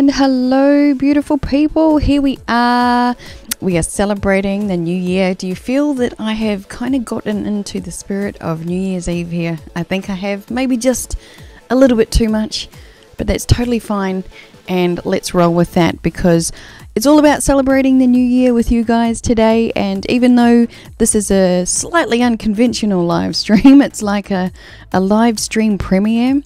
And hello, beautiful people. Here we are. We are celebrating the new year. Do you feel that I have kind of gotten into the spirit of New Year's Eve here? I think I have. Maybe just a little bit too much, but that's totally fine. And let's roll with that because it's all about celebrating the new year with you guys today. And even though this is a slightly unconventional live stream, it's like a live stream premiere.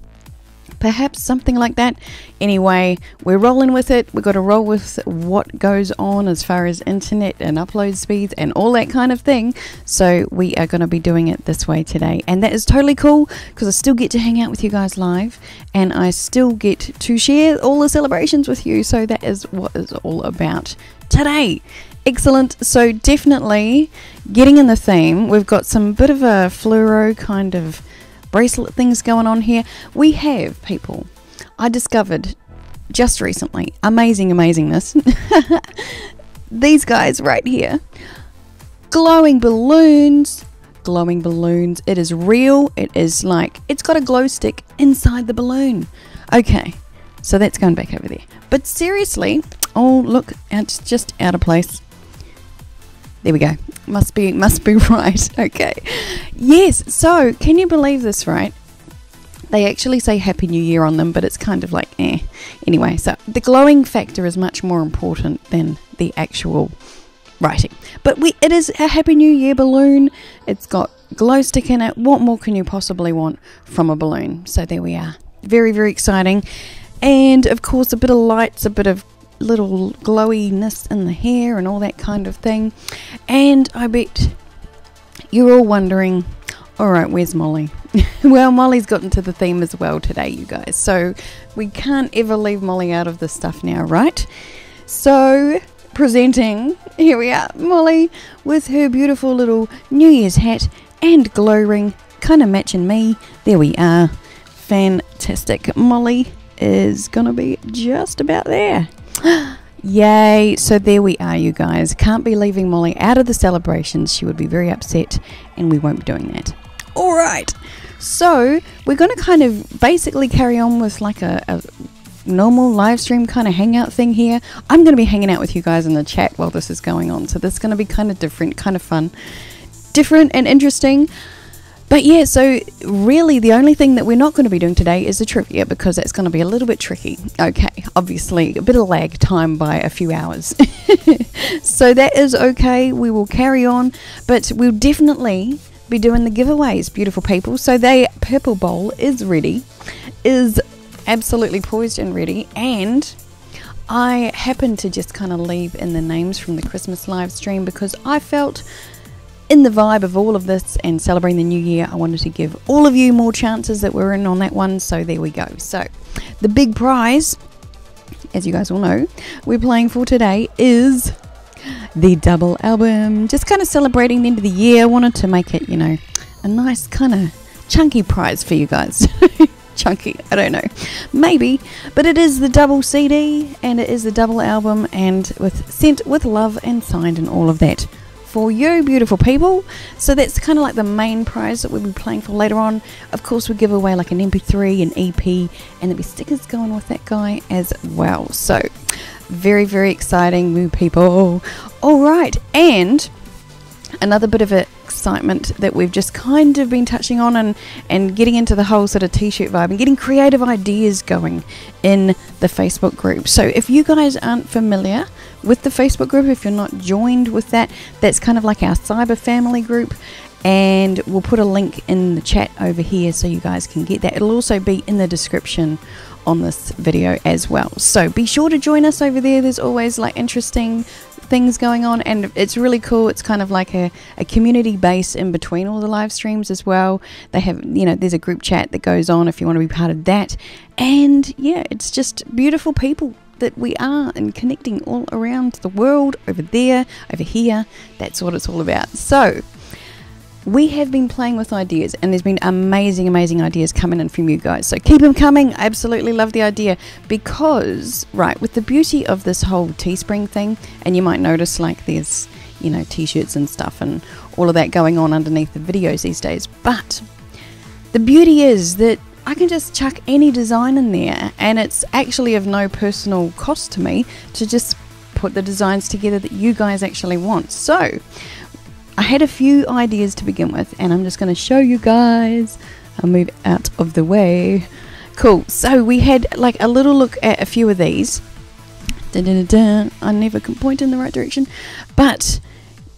Perhaps something like that. Anyway, we're rolling with it. We've got to roll with what goes on as far as internet and upload speeds and all that kind of thing. So we are going to be doing it this way today. And that is totally cool because I still get to hang out with you guys live and I still get to share all the celebrations with you. So that is what it's all about today. Excellent. So definitely getting in the theme. We've got some bit of a fluoro kind of bracelet things going on here. We have, people, I discovered just recently, amazingness, these guys right here, glowing balloons. It is real. It is like, it's got a glow stick inside the balloon. Okay, so that's going back over there. But seriously, oh look, it's just out of place. There we go. Must be right. Okay. Yes. So, can you believe this, right? They actually say Happy New Year on them, but it's kind of like, eh. Anyway, so the glowing factor is much more important than the actual writing. But it is a Happy New Year balloon. It's got glow stick in it. What more can you possibly want from a balloon? So there we are. Very, very exciting. And of course, a bit of lights, a bit of little glowiness in the hair and all that kind of thing. And I bet you're all wondering, alright, where's Molly? Well, Molly's got into the theme as well today, you guys, so we can't ever leave Molly out of this stuff now, right? So presenting, here we are, Molly with her beautiful little New Year's hat and glow ring, kind of matching me. There we are. Fantastic. Molly is gonna be just about there. Yay. So there we are, you guys. Can't be leaving Molly out of the celebrations. She would be very upset and we won't be doing that. All right. So we're going to kind of basically carry on with like a normal live stream kind of hangout thing here. I'm going to be hanging out with you guys in the chat while this is going on. So this is going to be kind of different, kind of fun, different and interesting. But yeah, so really the only thing that we're not going to be doing today is the trivia because that's going to be a little bit tricky. Okay, obviously a bit of lag time by a few hours. So that is okay. We will carry on, but we'll definitely be doing the giveaways, beautiful people. So the purple bowl is ready, is absolutely poised and ready. And I happened to just kind of leave in the names from the Christmas live stream because I felt in the vibe of all of this and celebrating the new year, I wanted to give all of you more chances that were in on that one. So there we go. So the big prize, as you guys all know, we're playing for today is the double album. Just kind of celebrating the end of the year. I wanted to make it, you know, a nice kind of chunky prize for you guys. Chunky, I don't know, maybe, but it is the double CD and it is the double album and sent with love and signed and all of that for you, beautiful people. So that's kind of like the main prize that we'll be playing for later on. Of course, we'll give away like an MP3, an EP, and there'll be stickers going with that guy as well. So very, very exciting, new people. All right, and another bit of excitement that we've just kind of been touching on and getting into the whole sort of t-shirt vibe and getting creative ideas going in the Facebook group. So if you guys aren't familiar with the Facebook group, if you're not joined with that, that's kind of like our CyberBFamily group, and we'll put a link in the chat over here so you guys can get that. It'll also be in the description on this video as well, so be sure to join us over there. There's always like interesting things going on and it's really cool. It's kind of like a community base in between all the live streams as well. They have, you know, there's a group chat that goes on if you want to be part of that. And yeah, it's just beautiful people that we are and connecting all around the world, over there, over here. That's what it's all about. So we have been playing with ideas and there's been amazing ideas coming in from you guys, so keep them coming. I absolutely love the idea because, right, with the beauty of this whole Teespring thing, and you might notice like there's, you know, t-shirts and stuff and all of that going on underneath the videos these days, but the beauty is that I can just chuck any design in there, and it's actually of no personal cost to me to just put the designs together that you guys actually want. So I had a few ideas to begin with, and I'm just going to show you guys. I'll move out of the way. Cool. So we had like a little look at a few of these. I never can point in the right direction, but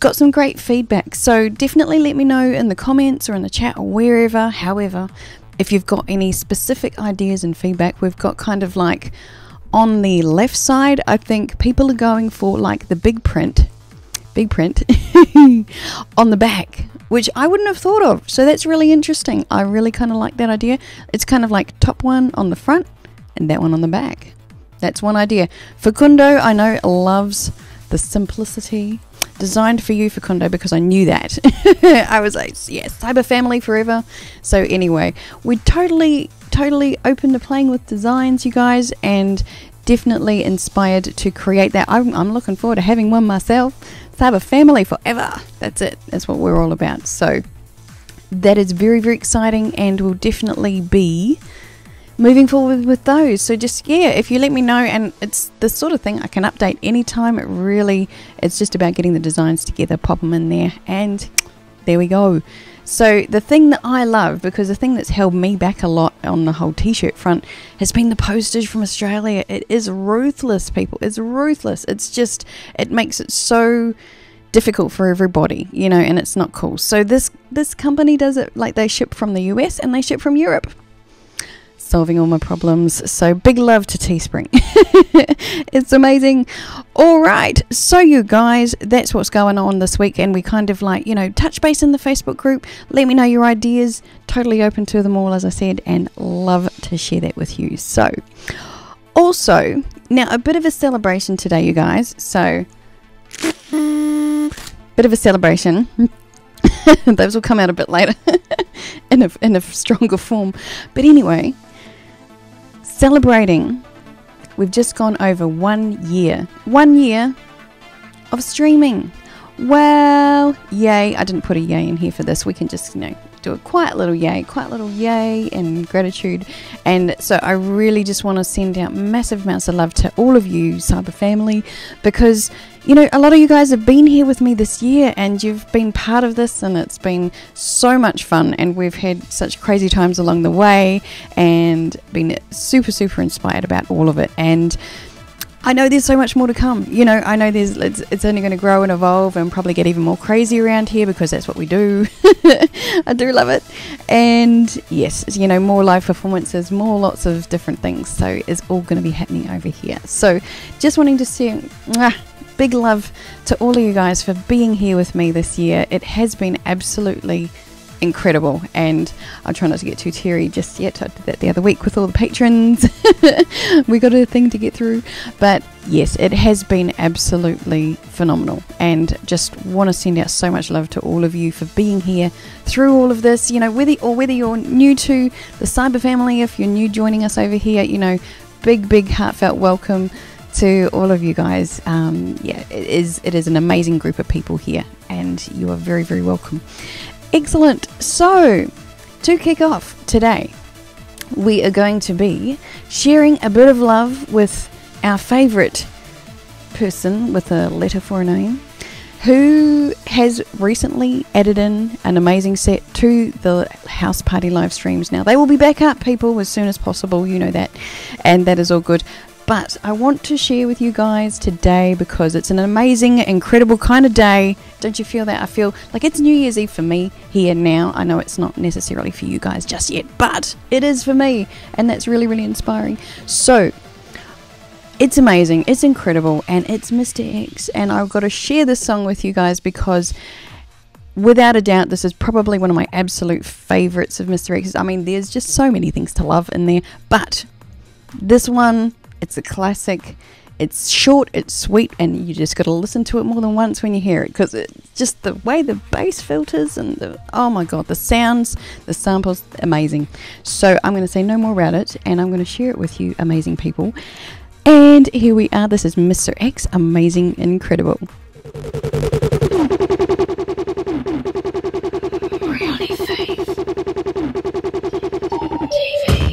got some great feedback. So definitely let me know in the comments or in the chat or wherever. However, if you've got any specific ideas and feedback, we've got kind of like on the left side, I think people are going for like the big print on the back, which I wouldn't have thought of. So that's really interesting. I really kind of like that idea. It's kind of like top one on the front and that one on the back. That's one idea. Facundo, I know, loves the simplicity. Designed for you, Facundo, because I knew that. I was like, yes, CyberBFamily forever. So anyway, we're totally open to playing with designs, you guys, and definitely inspired to create that. I'm looking forward to having one myself. CyberBFamily forever. That's it. That's what we're all about. So that is very, very exciting, and will definitely be moving forward with those. So just, yeah, if you let me know, and it's the sort of thing I can update anytime. It's just about getting the designs together, pop them in there, and there we go. So the thing that I love, because the thing that's held me back a lot on the whole t-shirt front, has been the postage from Australia. It is ruthless, people. It's ruthless. It's just, it makes it so difficult for everybody, you know, and it's not cool. So this company does it like they ship from the US and they ship from Europe. Solving all my problems. So big love to Teespring. It's amazing. All right, so you guys, that's what's going on this week, and we kind of like, you know, touch base in the Facebook group. Let me know your ideas. Totally open to them all, as I said, and love to share that with you. So also now a bit of a celebration today, you guys. So bit of a celebration. Those will come out a bit later in a stronger form, but anyway, celebrating, we've just gone over 1 year of streaming. Well, yay. I didn't put a yay in here for this. We can just, you know, do a quiet little yay and gratitude. And so I really just want to send out massive amounts of love to all of you CyberBFamily, because, you know, a lot of you guys have been here with me this year, and you've been part of this, and it's been so much fun, and we've had such crazy times along the way, and been super inspired about all of it. And I know there's so much more to come. You know, I know it's only going to grow and evolve and probably get even more crazy around here, because that's what we do. I do love it. And yes, you know, more live performances, more lots of different things. So it's all going to be happening over here. So just wanting to say big love to all of you guys for being here with me this year. It has been absolutely incredible, and I'll try not to get too teary just yet. I did that the other week with all the patrons. We got a thing to get through, but yes, it has been absolutely phenomenal, and just want to send out so much love to all of you for being here through all of this. You know, whether you're new to the CyberBFamily, if you're new joining us over here, you know, big heartfelt welcome to all of you guys. Yeah, it is an amazing group of people here, and you are very, very welcome. Excellent. So to kick off today, we are going to be sharing a bit of love with our favourite person with a letter for a name, who has recently added in an amazing set to the house party live streams. Now, they will be back up, people, as soon as possible, you know that, and that is all good. But I want to share with you guys today because it's an amazing, incredible kind of day. Don't you feel that? I feel like it's New Year's Eve for me here now. I know it's not necessarily for you guys just yet, but it is for me, and that's really, really inspiring. So it's amazing, it's incredible, and it's Mr. X, and I've got to share this song with you guys because without a doubt, this is probably one of my absolute favorites of Mr. X's. I mean, there's just so many things to love in there, but this one, it's a classic. It's short, it's sweet, and you just got to listen to it more than once when you hear it, because it's just the way the bass filters and oh my god, the sounds, the samples, amazing. So I'm going to say no more about it, and I'm going to share it with you, amazing people. And here we are. This is Mr. X, amazing, incredible. Brioni Faith TV.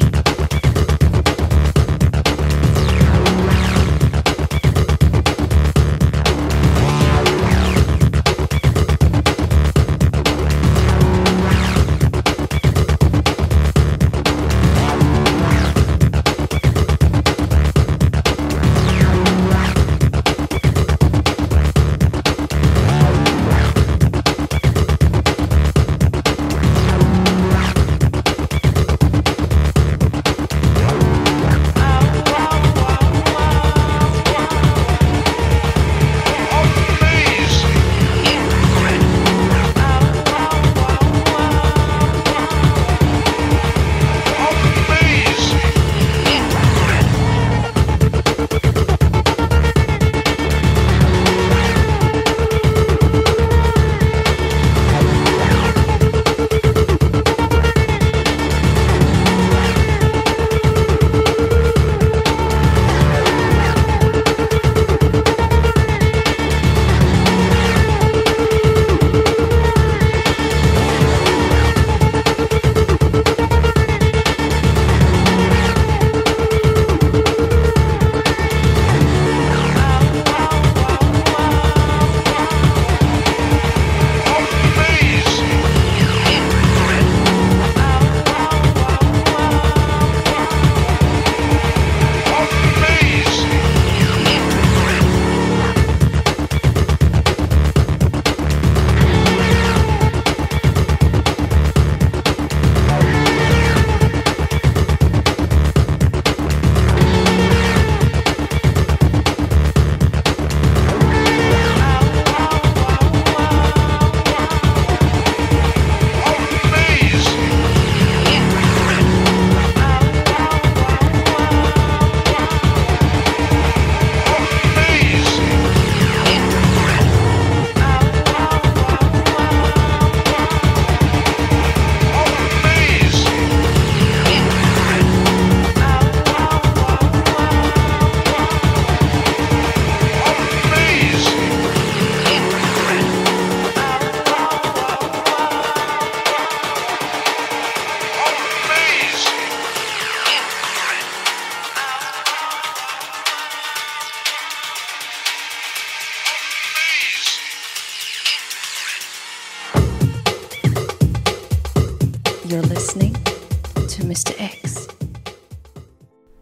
Mr. X.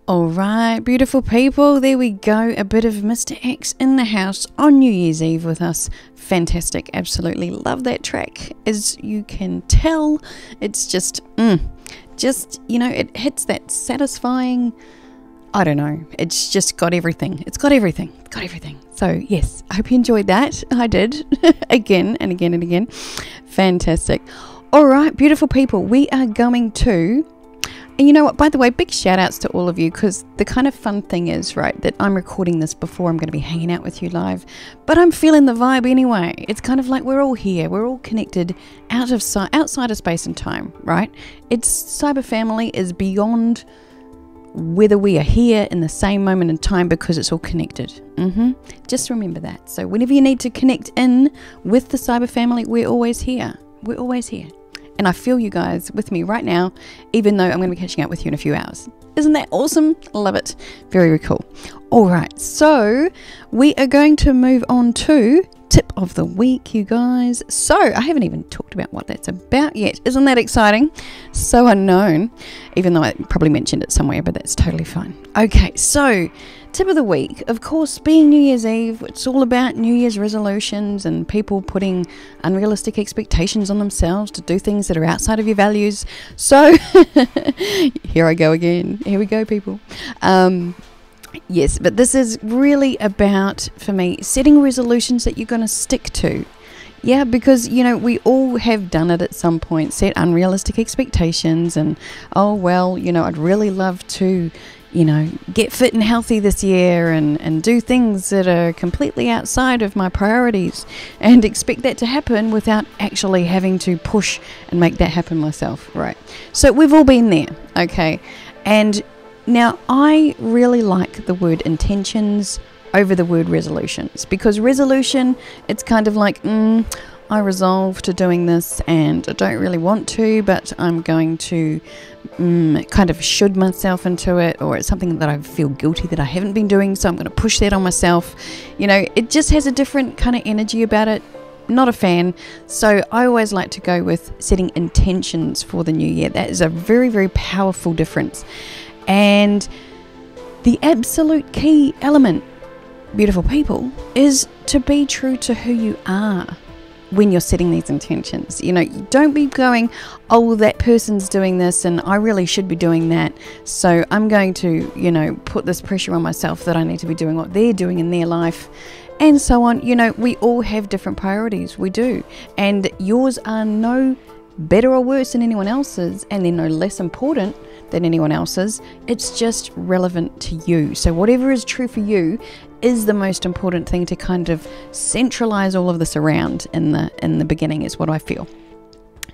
All right, beautiful people, there we go. A bit of Mr. X in the house on New Year's Eve with us. Fantastic. Absolutely love that track. As you can tell, it's just, it hits that satisfying, I don't know, it's just got everything. It's got everything. Got everything. So, yes, I hope you enjoyed that. I did. Again and again and again. Fantastic. All right, beautiful people, we are going to... And you know what, by the way, big shout outs to all of you, because the kind of fun thing is, right, that I'm recording this before I'm going to be hanging out with you live, but I'm feeling the vibe anyway. It's kind of like we're all here, we're all connected outside of space and time, right? It's CyberFamily is beyond whether we are here in the same moment in time, because it's all connected. Just remember that. So whenever you need to connect in with the CyberFamily, we're always here. We're always here. And I feel you guys with me right now, even though I'm going to be catching up with you in a few hours. Isn't that awesome? Love it. Very, very cool. All right, so we are going to move on to tip of the week, you guys. So I haven't even talked about what that's about yet. Isn't that exciting? So unknown, even though I probably mentioned it somewhere, but that's totally fine. Okay, so tip of the week, of course, being New Year's Eve, it's all about New Year's resolutions and people putting unrealistic expectations on themselves to do things that are outside of your values. So here I go again. Here we go, people. Yes, but this is really about, for me, setting resolutions that you're going to stick to. Yeah, because, we all have done it at some point, set unrealistic expectations and, oh, well, I'd really love to, get fit and healthy this year and do things that are completely outside of my priorities and expect that to happen without actually having to push and make that happen myself, right? So we've all been there, okay? And now I really like the word intentions over the word resolutions, because resolution, it's kind of like, I resolve to doing this and I don't really want to, but I'm going to kind of should myself into it, or it's something that I feel guilty that I haven't been doing, so I'm going to push that on myself. It just has a different kind of energy about it. Not a fan. So I always like to go with setting intentions for the new year. That is a very, very powerful difference. And the absolute key element, beautiful people, is to be true to who you are when you're setting these intentions. Don't be going, oh, that person's doing this and I really should be doing that, so I'm going to, put this pressure on myself that I need to be doing what they're doing in their life, and so on. We all have different priorities. We do. And yours are no better or worse than anyone else's, and they're no less important than anyone else's. It's just relevant to you. So whatever is true for you is the most important thing to kind of centralize all of this around in the beginning, is what I feel.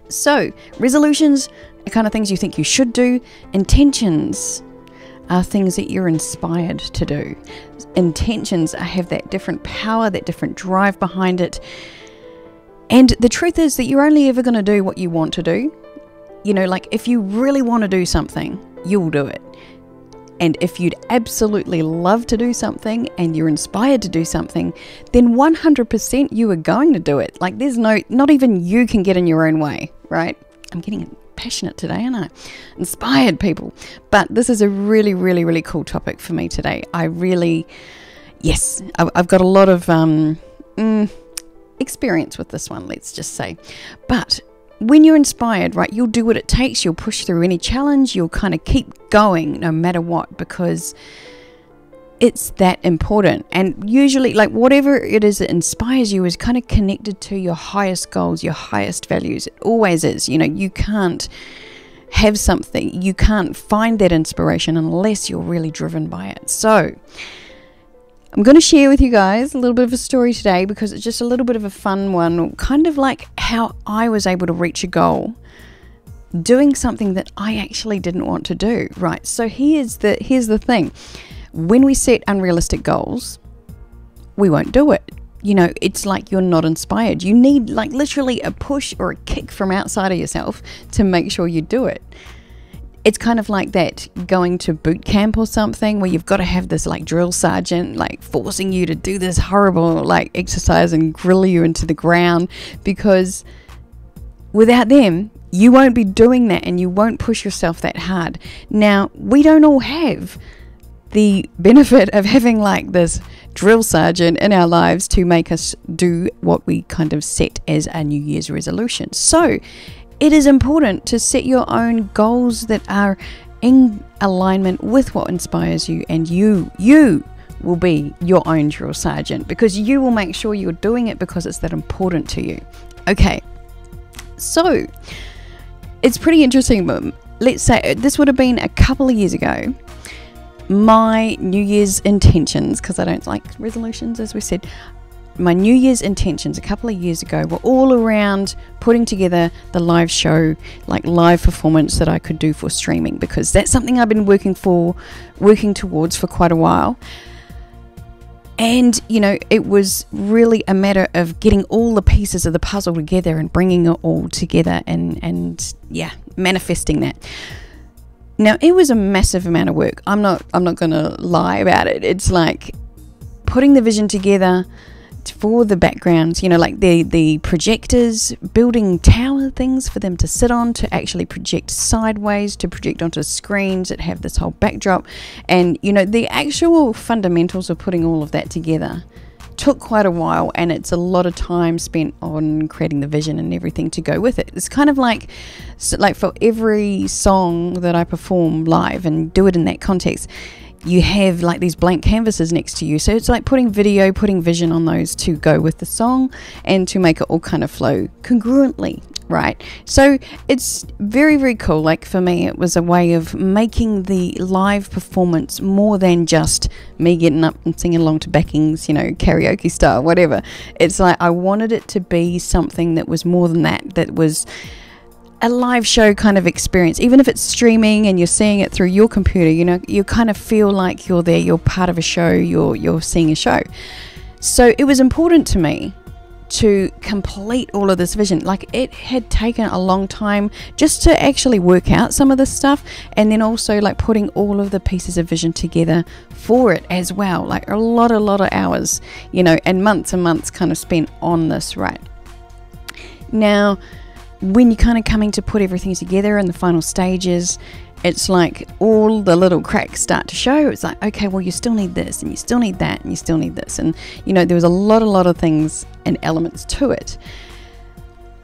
So resolutions are kind of things you think you should do. Intentions are things that you're inspired to do. Intentions have that different power, that different drive behind it. And the truth is that you're only ever going to do what you want to do. Like if you really want to do something, you'll do it. And if you'd absolutely love to do something and you're inspired to do something, then 100% you are going to do it. Like there's not even you can get in your own way, right? I'm getting passionate today, aren't I? Inspired, people. But this is a really, really, really cool topic for me today. I've got a lot of experience with this one, let's just say. But when you're inspired, right, you'll do what it takes. You'll push through any challenge. You'll kind of keep going no matter what, because it's that important. And usually, like, whatever it is that inspires you is kind of connected to your highest goals, your highest values. It always is. You can't have something, you can't find that inspiration unless you're really driven by it. So I'm going to share with you guys a little bit of a story today, because it's just a little bit of a fun one, kind of like how I was able to reach a goal doing something that I actually didn't want to do, right? So here's the thing. When we set unrealistic goals, we won't do it. It's like you're not inspired. You need like literally a push or a kick from outside of yourself to make sure you do it. It's kind of like that going to boot camp or something, where you've got to have this like drill sergeant like forcing you to do this horrible like exercise and grill you into the ground, because without them you won't be doing that and you won't push yourself that hard. Now, we don't all have the benefit of having like this drill sergeant in our lives to make us do what we kind of set as a New Year's resolution. So it is important to set your own goals that are in alignment with what inspires you, and you will be your own drill sergeant, because you will make sure you're doing it because it's that important to you. Okay, so it's pretty interesting, but let's say this would have been a couple of years ago. My New Year's intentions, because I don't like resolutions, as we said, my New Year's intentions a couple of years ago were all around putting together the live show, like live performance that I could do for streaming, because that's something I've been working towards for quite a while. And, you know, it was really a matter of getting all the pieces of the puzzle together and bringing it all together and yeah, manifesting that. Now, it was a massive amount of work. I'm not going to lie about it. It's like putting the vision together for the backgrounds, you know, like the projectors, building tower things for them to sit on, to actually project sideways, to project onto screens that have this whole backdrop. And, you know, the actual fundamentals of putting all of that together took quite a while, and it's a lot of time spent on creating the vision and everything to go with it. It's kind of like for every song that I perform live and do it in that context, you have like these blank canvases next to you. So it's like putting vision on those to go with the song and to make it all kind of flow congruently, right? So it's very, very cool. Like for me, it was a way of making the live performance more than just me getting up and singing along to backings, you know, karaoke style, whatever. It's like I wanted it to be something that was more than that, that was a live show kind of experience. Even if it's streaming and you're seeing it through your computer, you know, you kind of feel like you're there, you're part of a show, you're seeing a show. So it was important to me to complete all of this vision. Like, it had taken a long time just to actually work out some of this stuff, and then also like putting all of the pieces of vision together for it as well. Like a lot of hours, you know, and months kind of spent on this, right? Now, when you're kind of coming to put everything together in the final stages, it's like all the little cracks start to show. It's like, okay, well, you still need this, and you still need that, and you still need this. And, you know, there was a lot of things and elements to it.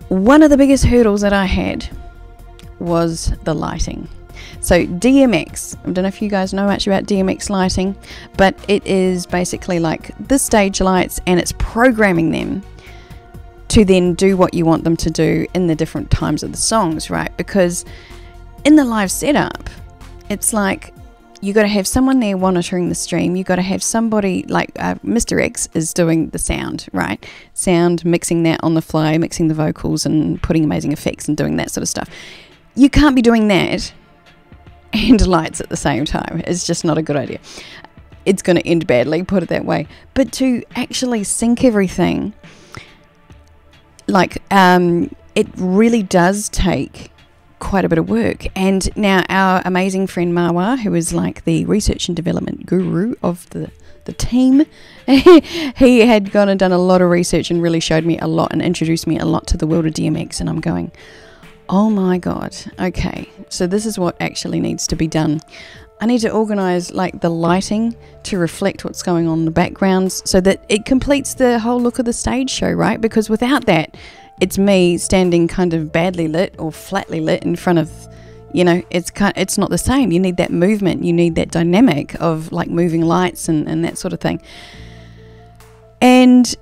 One of the biggest hurdles that I had was the lighting. So DMX, I don't know if you guys know much about DMX lighting, but it is basically like the stage lights, and it's programming them to then do what you want them to do in the different times of the songs, right? Because in the live setup, it's like you got to have someone there monitoring the stream. You got to have somebody like Mr. X is doing the sound, right? Sound, mixing that on the fly, mixing the vocals and putting amazing effects and doing that sort of stuff. You can't be doing that and lights at the same time. It's just not a good idea. It's going to end badly, put it that way. But to actually sync everything, like it really does take quite a bit of work. And now our amazing friend Marwa, who is like the research and development guru of the team, he had gone and done a lot of research and really showed me a lot and introduced me a lot to the world of DMX. And I'm going, oh my god, okay, so this is what actually needs to be done. I need to organize like the lighting to reflect what's going on in the backgrounds so that it completes the whole look of the stage show, right? Because without that, it's me standing kind of badly lit or flatly lit in front of, you know, it's not the same. You need that movement, you need that dynamic of like moving lights and that sort of thing. And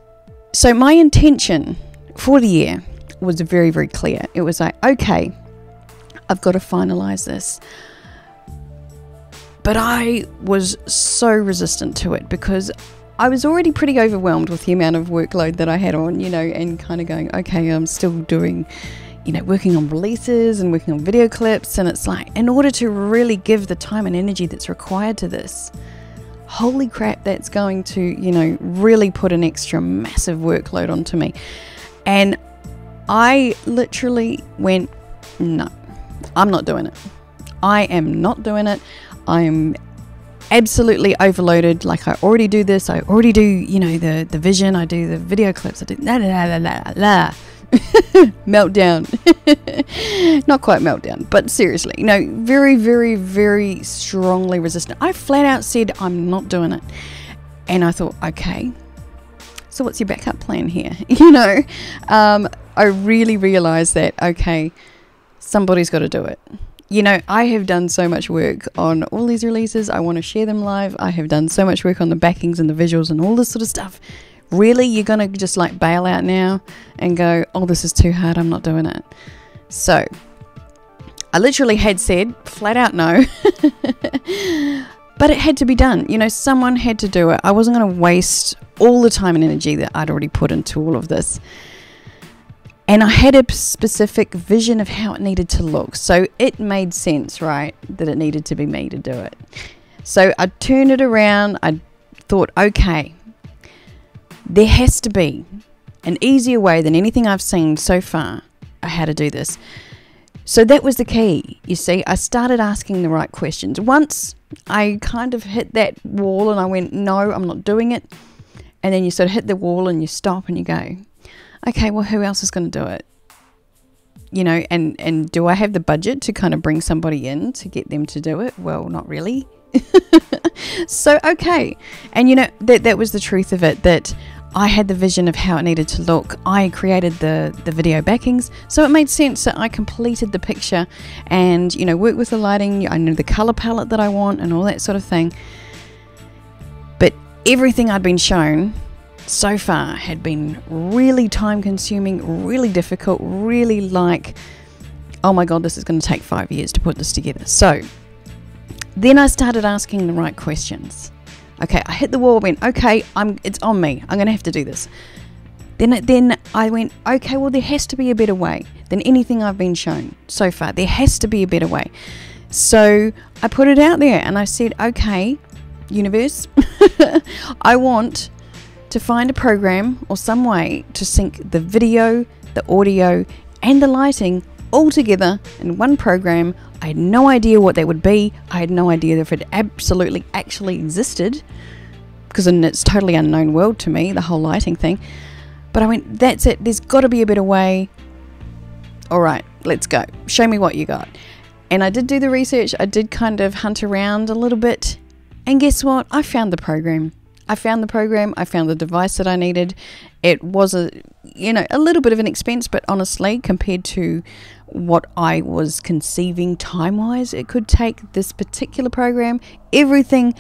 so my intention for the year was very, very clear. It was like, okay, I've got to finalize this. But I was so resistant to it because I was already pretty overwhelmed with the amount of workload that I had on, you know, and kind of going, okay, I'm still doing, you know, working on releases and working on video clips. And it's like, in order to really give the time and energy that's required to this, holy crap, that's going to, you know, really put an extra massive workload onto me. And I literally went, no, I'm not doing it. I am not doing it. I'm absolutely overloaded. Like, I already do this. I already do, you know, the vision. I do the video clips. I do la la la la la. meltdown. Not quite meltdown, but seriously, very, very, very strongly resistant. I flat out said, I'm not doing it. And I thought, okay, so what's your backup plan here? I really realized that, okay, somebody's got to do it. I have done so much work on all these releases. I want to share them live. I have done so much work on the backings and the visuals and all this sort of stuff. Really, you're going to just like bail out now and go, oh, this is too hard, I'm not doing it. So I literally had said flat out no. But it had to be done. Someone had to do it. I wasn't going to waste all the time and energy that I'd already put into all of this. And I had a specific vision of how it needed to look. So it made sense, right, that it needed to be me to do it. So I turned it around. I thought, okay, there has to be an easier way than anything I've seen so far how to do this. So that was the key. You see, I started asking the right questions. Once I kind of hit that wall and I went, no, I'm not doing it. And then you sort of hit the wall and you stop and you go, okay, well, who else is going to do it? And do I have the budget to kind of bring somebody in to get them to do it? Well, not really. So, okay. And that was the truth of it, that I had the vision of how it needed to look. I created the video backings, so it made sense that I completed the picture and, worked with the lighting. I knew the color palette that I want and all that sort of thing. But everything I'd been shown so far had been really time consuming, really difficult, really like, oh my God, this is going to take 5 years to put this together. So then I started asking the right questions. Okay, I hit the wall, went, okay, it's on me. I'm going to have to do this. Then I went, okay, well, there has to be a better way than anything I've been shown so far. There has to be a better way. So I put it out there and I said, okay, universe, I want to find a program or some way to sync the video, the audio, and the lighting all together in one program. I had no idea what that would be. I had no idea if it absolutely actually existed, because it's a totally unknown world to me, the whole lighting thing. But I went, that's it. There's got to be a better way. All right, let's go. Show me what you got. And I did do the research. I did kind of hunt around a little bit. And guess what? I found the program. I found the device that I needed. It was a little bit of an expense, but honestly, compared to what I was conceiving time-wise it could take, this particular program, everything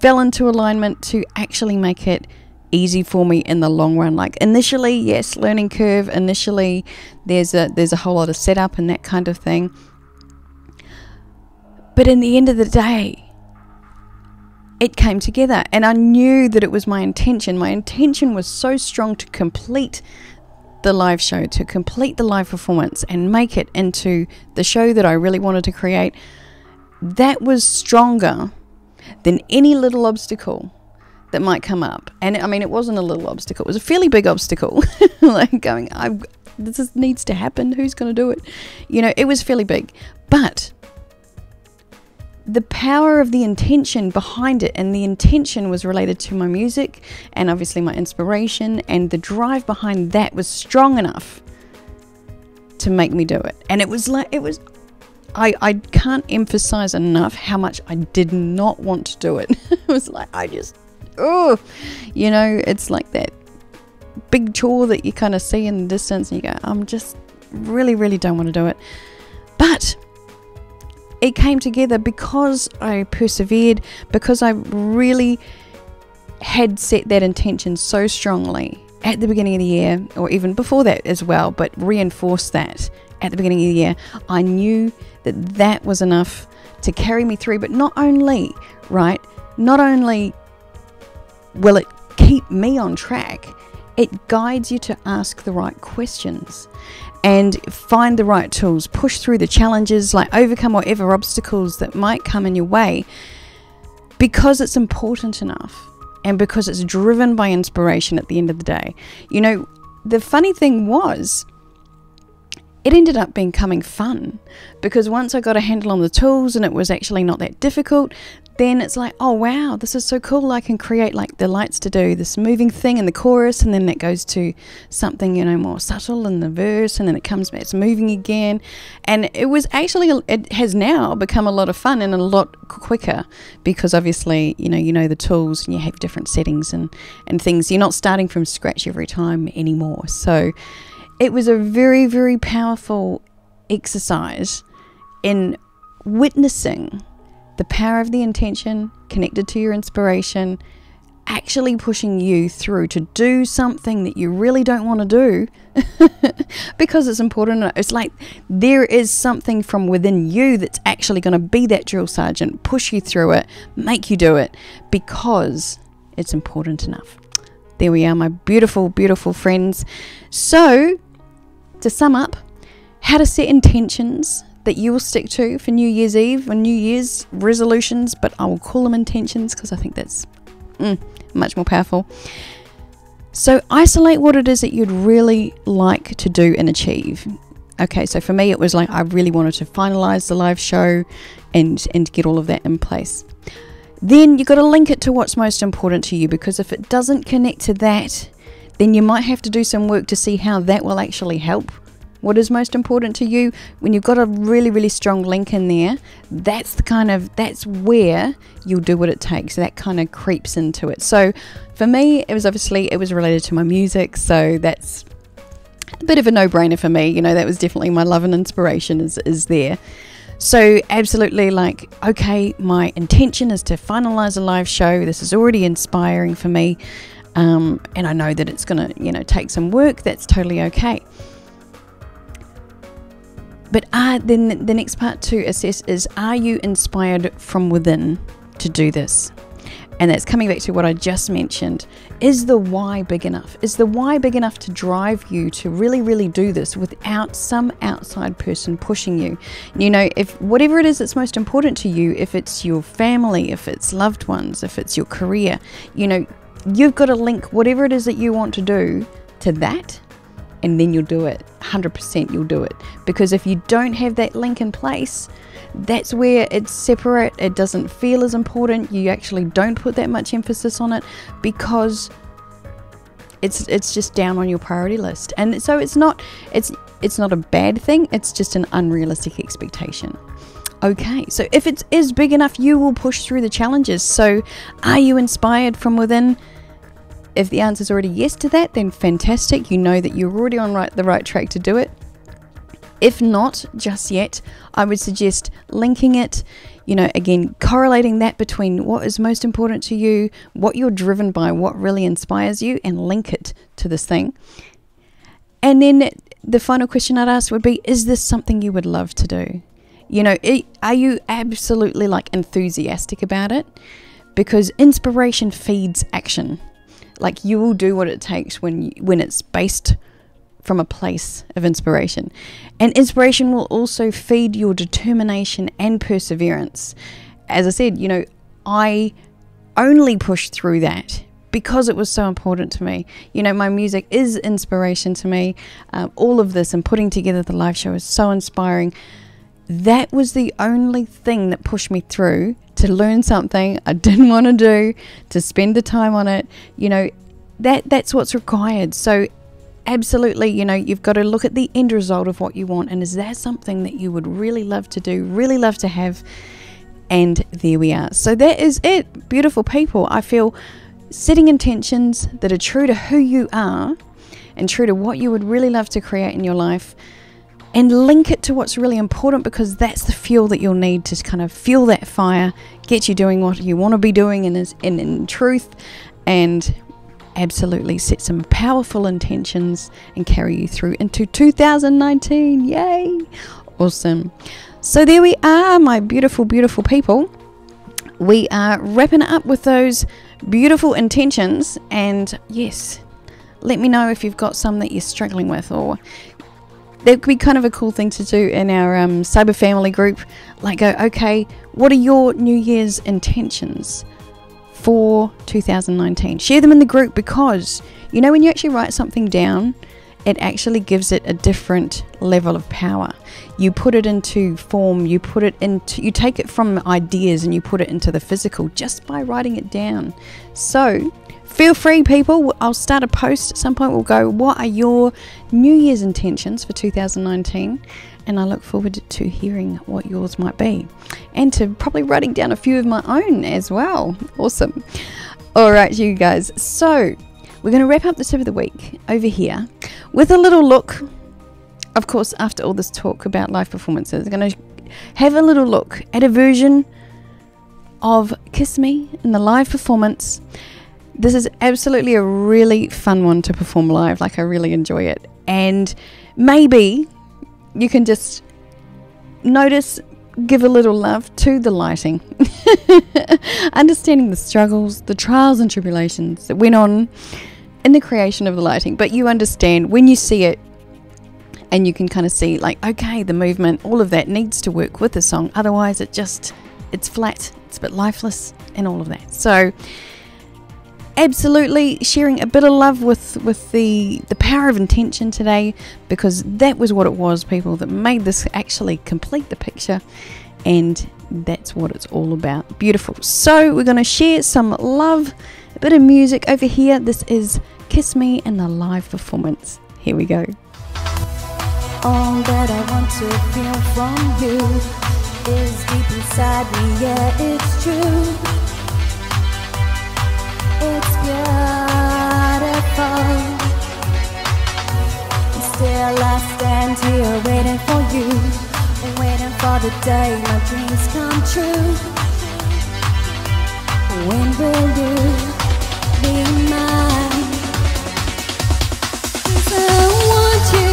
fell into alignment to actually make it easy for me in the long run. Like initially, yes, learning curve. Initially, there's a whole lot of setup and that kind of thing. But in the end of the day, it came together, and I knew that it was my intention. My intention was so strong to complete the live show, to complete the live performance and make it into the show that I really wanted to create. That was stronger than any little obstacle that might come up. And I mean, it wasn't a little obstacle. It was a fairly big obstacle. Like going, this needs to happen. Who's going to do it? It was fairly big. But the power of the intention behind it, and the intention was related to my music and obviously my inspiration, and the drive behind that was strong enough to make me do it. And I can't emphasize enough how much I did not want to do it. It was like, it's like that big chore that you kind of see in the distance and you go, I'm just really, really don't want to do it. But it came together because I persevered, because I really had set that intention so strongly at the beginning of the year, or even before that as well, but reinforced that at the beginning of the year. I knew that was enough to carry me through. But not only will it keep me on track, it guides you to ask the right questions and find the right tools, push through the challenges, like overcome whatever obstacles that might come in your way, because it's important enough and because it's driven by inspiration at the end of the day. The funny thing was, it ended up becoming fun, because once I got a handle on the tools and it was actually not that difficult, then it's like, oh wow, this is so cool. I can create like the lights to do this moving thing in the chorus, and then that goes to something, you know, more subtle in the verse, and then it comes back, it's moving again. And it has now become a lot of fun and a lot quicker, because obviously, you know the tools, and you have different settings and things. You're not starting from scratch every time anymore. So it was a very, very powerful exercise in witnessing the power of the intention connected to your inspiration, actually pushing you through to do something that you really don't want to do because it's important. It's like there is something from within you that's actually going to be that drill sergeant, push you through it, make you do it because it's important enough. There we are, my beautiful, beautiful friends. So, to sum up, how to set intentions that you will stick to for New Year's Eve and New Year's resolutions, but I will call them intentions because I think that's much more powerful. So isolate what it is that you'd really like to do and achieve. Okay, so for me it was like I really wanted to finalize the live show and get all of that in place. Then you've got to link it to what's most important to you, because if it doesn't connect to that, then you might have to do some work to see how that will actually help what is most important to you. When you've got a really, really strong link in there, that's where you'll do what it takes. That kind of creeps into it. So for me, it was related to my music, so that's a bit of a no-brainer for me. You know, that was definitely my love and inspiration is there. So absolutely, like, okay, my intention is to finalize a live show. This is already inspiring for me, and I know that it's gonna, take some work. That's totally okay. But then the next part to assess is, are you inspired from within to do this? And that's coming back to what I just mentioned. Is the why big enough? Is the why big enough to drive you to really, really do this without some outside person pushing you? If whatever it is that's most important to you, if it's your family, if it's loved ones, if it's your career, you've got to link whatever it is that you want to do to that, and then you'll do it. 100% you'll do it. Because if you don't have that link in place, that's where it's separate. It doesn't feel as important. You actually don't put that much emphasis on it because it's just down on your priority list. And so it's not a bad thing. It's just an unrealistic expectation. Okay, so if it is big enough, you will push through the challenges. So are you inspired from within? If the answer is already yes to that, then fantastic. You know that you're already on the right track to do it. If not just yet, I would suggest linking it, again, correlating that between what is most important to you, what you're driven by, what really inspires you, and link it to this thing. And then the final question I'd ask would be, is this something you would love to do? Are you absolutely enthusiastic about it? Because inspiration feeds action. Like, you will do what it takes when it's based from a place of inspiration. And inspiration will also feed your determination and perseverance. As I said, I only pushed through that because it was so important to me. My music is inspiration to me. All of this and putting together the live show is so inspiring. That was the only thing that pushed me through to learn something I didn't want to do, to spend the time on it. That's what's required. So absolutely, you've got to look at the end result of what you want, and is that something that you would really love to do, really love to have? And there we are. So that is it, beautiful people. I feel setting intentions that are true to who you are and true to what you would really love to create in your life, and link it to what's really important, because that's the fuel that you'll need to kind of fuel that fire, get you doing what you want to be doing in truth, and absolutely set some powerful intentions and carry you through into 2019. Yay! Awesome. So there we are, my beautiful, beautiful people. We are wrapping it up with those beautiful intentions, and yes, let me know if you've got some that you're struggling with, or that could be kind of a cool thing to do in our CyberBFamily group. Like, go, okay, what are your New Year's intentions for 2019? Share them in the group, because when you actually write something down it actually gives it a different level of power. You put it into form, you take it from ideas and you put it into the physical just by writing it down. So feel free, people. I'll start a post at some point. We'll go, what are your New Year's intentions for 2019? And I look forward to hearing what yours might be, and to probably writing down a few of my own as well. Awesome. All right, you guys. So we're going to wrap up the tip of the week over here with a little look. Of course, after all this talk about live performances, we're going to have a little look at a version of Kiss Me in the live performance. This is absolutely a really fun one to perform live. Like, I really enjoy it. And maybe you can just notice, give a little love to the lighting. Understanding the struggles, the trials and tribulations that went on in the creation of the lighting. But you understand when you see it, and you can kind of see, like, okay, the movement, all of that needs to work with the song. Otherwise, it's flat, it's a bit lifeless, and all of that. So absolutely sharing a bit of love with the power of intention today, because that was what it was, people, that made this actually complete the picture, and that's what it's all about. Beautiful. So we're going to share some love, a bit of music over here. This is Kiss Me in the live performance. Here we go. All that I want to feel from you is deep inside me, yeah, it's true. It's beautiful. And still I stand here waiting for you, waiting for the day my dreams come true. When will you be mine? 'Cause I want you.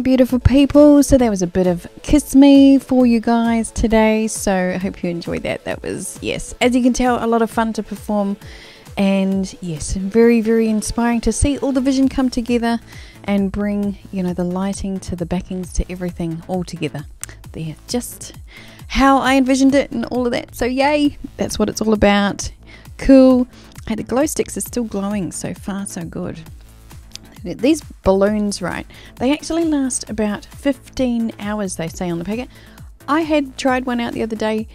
Beautiful people, so that was a bit of Kiss Me for you guys today, so I hope you enjoyed that. That was, yes, as you can tell, a lot of fun to perform And yes, very, very inspiring to see all the vision come together and bring, the lighting to the backings to everything all together. There, just how I envisioned it and all of that. So yay, that's what it's all about. Cool. Hey, the glow sticks are still glowing. So far, so good. These balloons, right, they actually last about 15 hours, they say on the packet. I had tried one out the other day.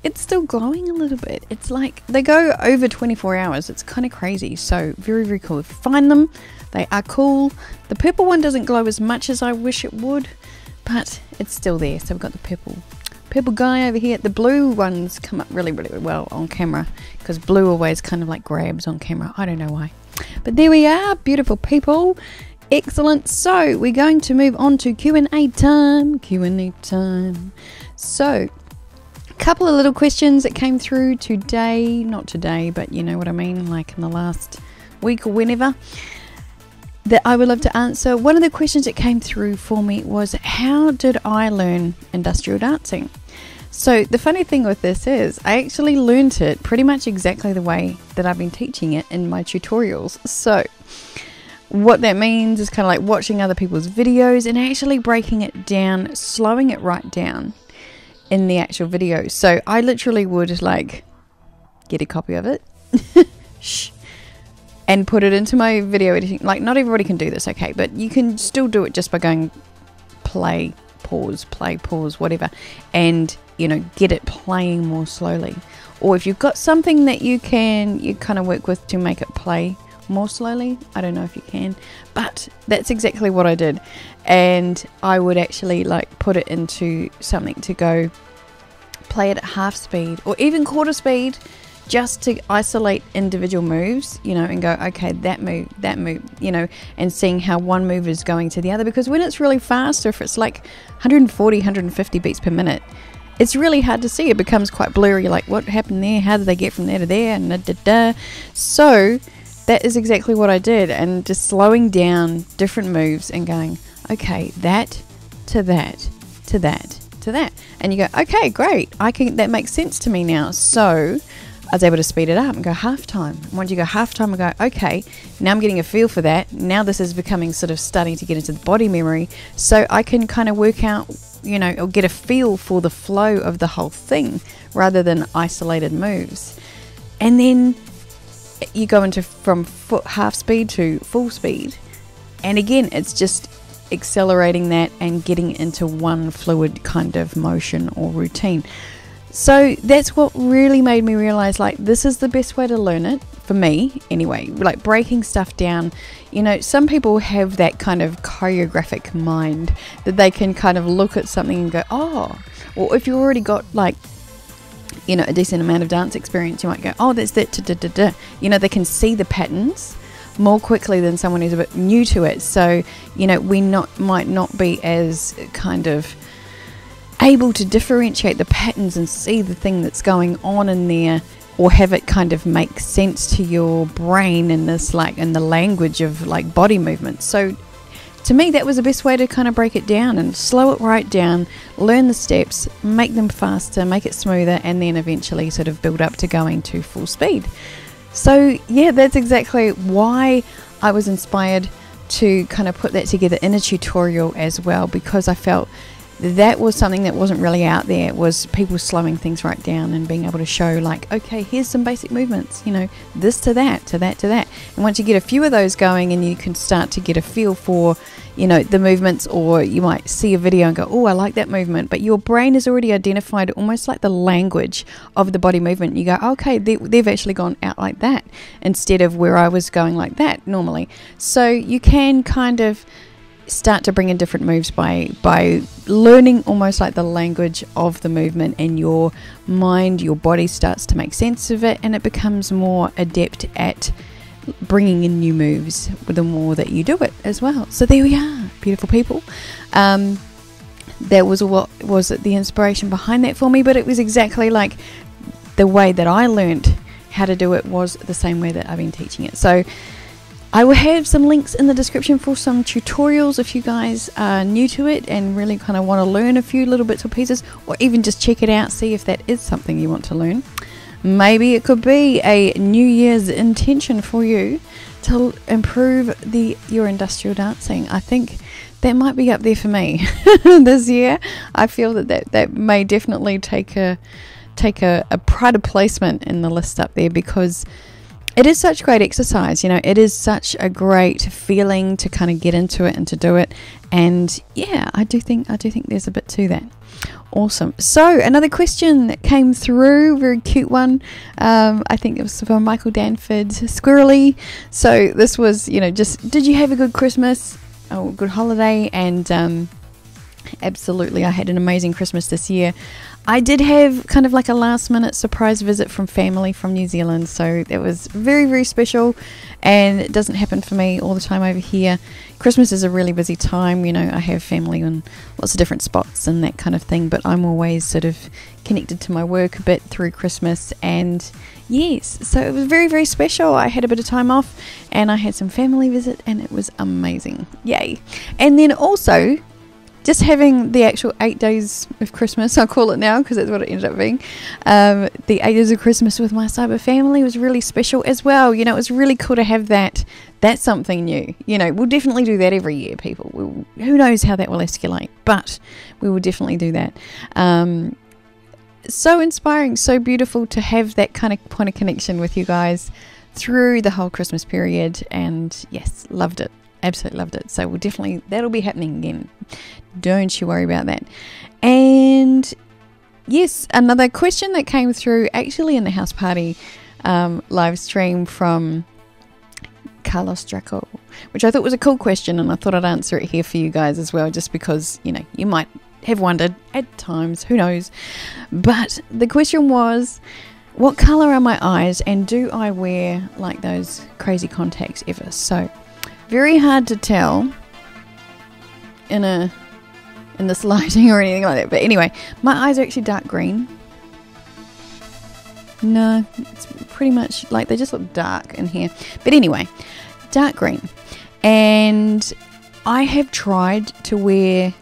It's still glowing a little bit. It's like they go over 24 hours. It's kind of crazy. So very, very cool. If you find them, they are cool. The purple one doesn't glow as much as I wish it would, but it's still there. So we've got the purple guy over here. The blue ones come up really, really well on camera because blue always kind of like grabs on camera. I don't know why. But there we are, beautiful people. Excellent. So we're going to move on to Q&A time. Q&A time. So couple of little questions that came through today, not today, but you know what I mean, like in the last week or whenever, that I would love to answer. One of the questions that came through for me was, how did I learn industrial dancing? So the funny thing with this is I actually learned it pretty much exactly the way that I've been teaching it in my tutorials. So what that means is kind of like watching other people's videos and actually breaking it down, slowing it right down in the actual video. So I literally would like get a copy of it shh, and put it into my video editing. Like, not everybody can do this, okay, but you can still do it just by going play, pause, whatever, and get it playing more slowly. Or if you've got something that you kind of work with to make it play more slowly, I don't know if you can, but that's exactly what I did. And I would actually like put it into something to go play it at half speed or even quarter speed, just to isolate individual moves, and go, okay, that move, and seeing how one move is going to the other. Because when it's really fast, or if it's like 140, 150 beats per minute, it's really hard to see. It becomes quite blurry, like what happened there, how did they get from there to there, and da-da-da. So that is exactly what I did, and just slowing down different moves and going, okay, that to that to that to that, and you go, okay, great, that makes sense to me now. So I was able to speed it up and go half time. And once you go half time, I go, okay, now I'm getting a feel for that. Now this is becoming sort of starting to get into the body memory, so I can kind of work out, or get a feel for the flow of the whole thing rather than isolated moves. And then you go into from half speed to full speed, and again it's just accelerating that and getting into one fluid kind of motion or routine. So that's what really made me realize, like, this is the best way to learn it, for me anyway, like breaking stuff down. Some people have that kind of choreographic mind that they can kind of look at something and go, oh, or if you already got like a decent amount of dance experience, you might go, oh, that's that, da-da-da-da. They can see the patterns more quickly than someone who's a bit new to it. So, we might not be as kind of able to differentiate the patterns and see the thing that's going on in there, or have it kind of make sense to your brain in this, like, in the language of like body movement. So to me, that was the best way to kind of break it down and slow it right down, learn the steps, make them faster, make it smoother, and then eventually sort of build up to going to full speed. So yeah, that's exactly why I was inspired to kind of put that together in a tutorial as well, because I felt that was something that wasn't really out there, was people slowing things right down and being able to show, like, okay, here's some basic movements, this to that, to that, to that. And once you get a few of those going, and you can start to get a feel for, the movements, or you might see a video and go, oh, I like that movement, but your brain has already identified almost like the language of the body movement. You go, okay, they've actually gone out like that instead of where I was going like that normally. So you can kind of start to bring in different moves by learning almost like the language of the movement, and your mind, your body starts to make sense of it, and it becomes more adept at bringing in new moves the more that you do it as well. So there we are, beautiful people. That was what was the inspiration behind that for me, but it was exactly like the way that I learned how to do it was the same way that I've been teaching it. So I will have some links in the description for some tutorials if you guys are new to it and really kind of want to learn a few little bits or pieces, or even just check it out, see if that is something you want to learn. maybe it could be a New Year's intention for you to improve your industrial dancing. I think that might be up there for me this year. I feel that may definitely take a pride of placement in the list up there, because it is such great exercise. It is such a great feeling to kind of get into it and to do it. And yeah, I do think there's a bit to that. Awesome. So another question that came through, very cute one. I think it was from Michael Danford, Squirrely. So this was, just, did you have a good Christmas? Oh, good holiday? And absolutely, I had an amazing Christmas this year. I did have kind of like a last minute surprise visit from family from New Zealand, so it was very, very special, and it doesn't happen for me all the time over here. Christmas is a really busy time. I have family in lots of different spots and that kind of thing, but I'm always sort of connected to my work a bit through Christmas. And yes, so it was very, very special. I had a bit of time off and I had some family visit, and it was amazing. Yay. And then also just having the actual 8 days of Christmas, I'll call it now because that's what it ended up being. The 8 days of Christmas with my cyber family was really special as well. It was really cool to have that. That's something new. We'll definitely do that every year, people. Who knows how that will escalate, but we will definitely do that. So inspiring, so beautiful to have that kind of point of connection with you guys through the whole Christmas period. And yes, loved it. Absolutely loved it. So that'll be happening again. Don't you worry about that. And yes, another question that came through actually in the house party live stream from Carlos Draco, which I thought was a cool question, and I thought I'd answer it here for you guys as well, just because you might have wondered at times, who knows. But the question was, what colour are my eyes, and do I wear like those crazy contacts ever? So very hard to tell in this lighting or anything like that. But anyway, my eyes are actually dark green. No, it's pretty much like they just look dark in here. But anyway, dark green. And I have tried to wear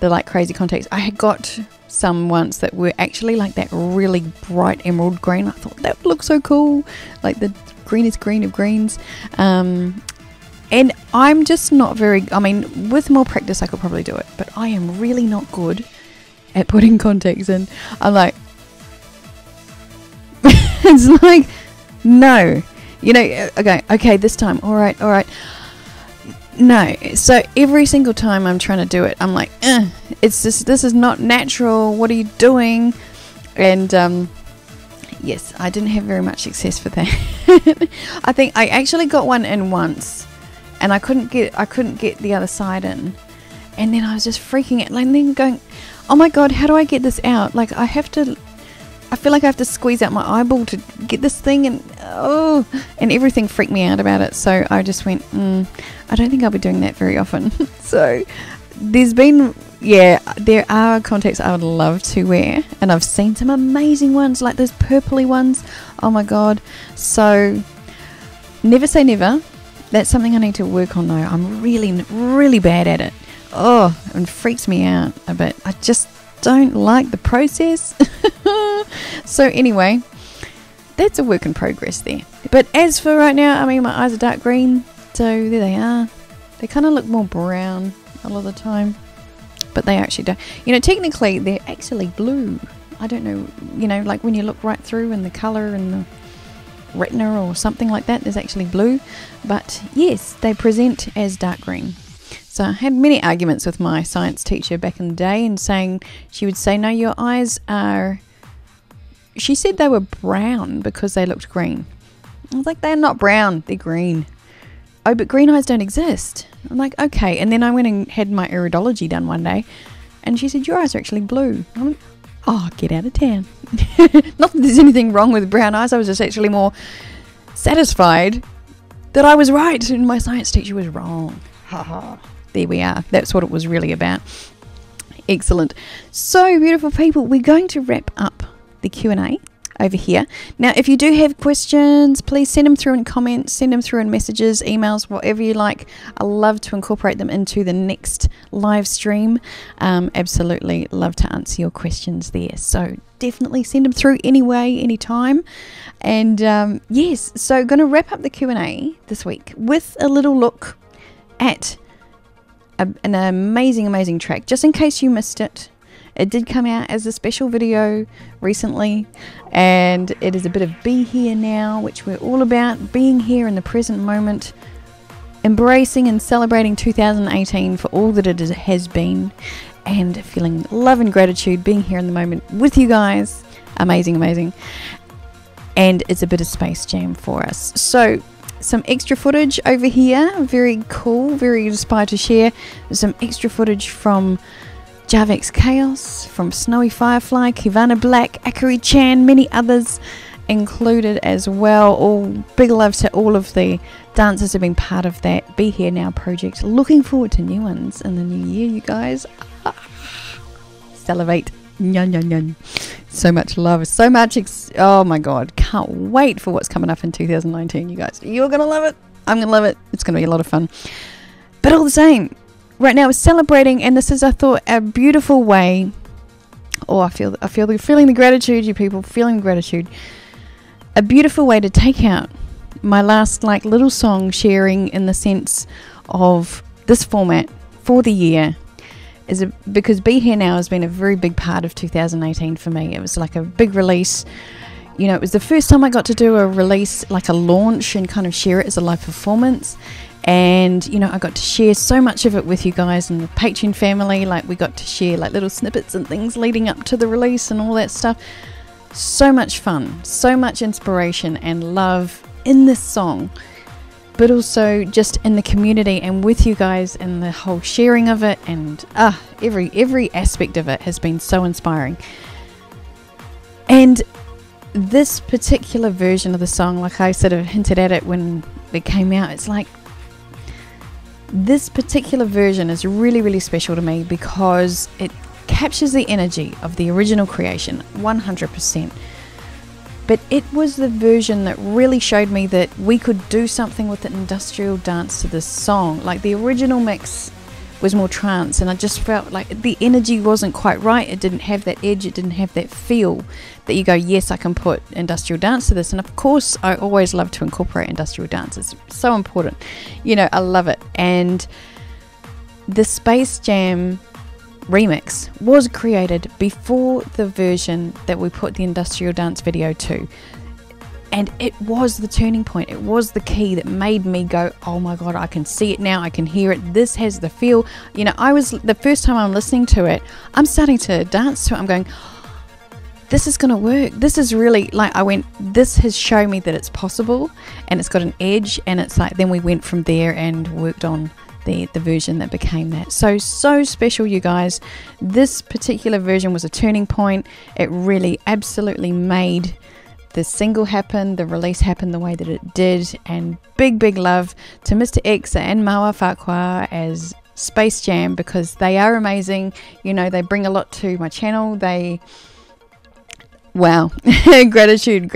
the like crazy contacts. I had got some once that were actually like that really bright emerald green. I thought that would look so cool, like the greenest green of greens. And I'm just not with more practice I could probably do it, but I am really not good at putting contacts in. I'm like, it's like, no, okay, this time, all right. No, so every single time I'm trying to do it, I'm like, this is not natural, what are you doing? And yes, I didn't have very much success for that. I think I actually got one in once, and I couldn't get the other side in, and then I was just freaking out, like, and then going, oh my god, how do I get this out? Like, I feel like I have to squeeze out my eyeball to get this thing, and everything freaked me out about it. So I just went, I don't think I'll be doing that very often. So there are contacts I would love to wear, and I've seen some amazing ones, like those purpley ones. Oh my god. So never say never. That's something I need to work on though. I'm really, really bad at it. Oh, it freaks me out a bit. I just don't like the process. So anyway, that's a work in progress there. But as for right now, my eyes are dark green, so there they are. They kind of look more brown a lot of the time, but they actually don't. Technically they're actually blue. I don't know, like when you look right through and the colour and the retina or something like that, there's actually blue. But yes, they present as dark green. So I had many arguments with my science teacher back in the day, and she would say, no, your eyes are, she said they were brown because they looked green. I was like, they're not brown, they're green. Oh, but green eyes don't exist. I'm like, okay. And then I went and had my iridology done one day, and she said, your eyes are actually blue. I'm like, oh, get out of town. Not that there's anything wrong with brown eyes. I was just actually more satisfied that I was right and my science teacher was wrong. Haha. There we are. That's what it was really about. Excellent. So, beautiful people, we're going to wrap up the Q&A over here. Now, if you do have questions, please send them through in comments, send them through in messages, emails, whatever you like. I love to incorporate them into the next live stream. Absolutely love to answer your questions there. So definitely send them through anyway, anytime. And yes, so going to wrap up the Q&A this week with a little look at an amazing track. Just in case you missed it, it did come out as a special video recently, and it is a bit of Be Here Now, which we're all about, being here in the present moment, embracing and celebrating 2018 for all that it has been, and feeling love and gratitude, being here in the moment with you guys. Amazing. And it's a bit of Space Jam for us. So some extra footage over here, very cool, very inspired to share. Some extra footage from Jarvex Chaos, from Snowy Firefly, Kivana Black, Akari Chan, many others included as well. All big love to all of the dancers who have been part of that Be Here Now project. Looking forward to new ones in the new year, you guys. Salivate. Nyan. So much love, so much oh my god, can't wait for what's coming up in 2019, you guys. You're gonna love it, I'm gonna love it, it's gonna be a lot of fun. But all the same, right now we're celebrating, and this is, I thought, a feeling the gratitude, you people, feeling gratitude. A beautiful way to take out my last little song sharing, in the sense of this format for the year, because Be Here Now has been a very big part of 2018 for me. It was like a big release. You know, it was the first time I got to do a release, like a launch, and kind of share it as a live performance. And, you know, I got to share so much of it with you guys and the Patreon family. Like, we got to share little snippets and things leading up to the release and all that stuff. So much fun, so much inspiration and love in this song, but also just in the community and with you guys, and the whole sharing of it, and every aspect of it has been so inspiring. And this particular version of the song, like I sort of hinted at it when it came out, it's like this particular version is really special to me because it captures the energy of the original creation 100%. But it was the version that really showed me that we could do something with an industrial dance to this song. Like, the original mix was more trance, and I just felt like the energy wasn't quite right. It didn't have that edge, it didn't have that feel that you go, yes, I can put industrial dance to this. And of course, I always love to incorporate industrial dance. It's so important. You know, I love it. And the Space Jam remix was created before the version that we put the industrial dance video to, and it was the turning point. It was the key that made me go, oh my god, I can see it now, I can hear it, this has the feel. You know, the first time I'm listening to it, I'm starting to dance to it. I'm going, this is gonna work. This is really, this has shown me that it's possible, and it's got an edge. And it's like, then we went from there and worked on the version that became that. So special, you guys. This particular version was a turning point. It really absolutely made the single happen, the release happen the way that it did. And big love to Mr. X and Maua Whakwa as Space Jam, because they are amazing. You know, they bring a lot to my channel. Wow. gratitude.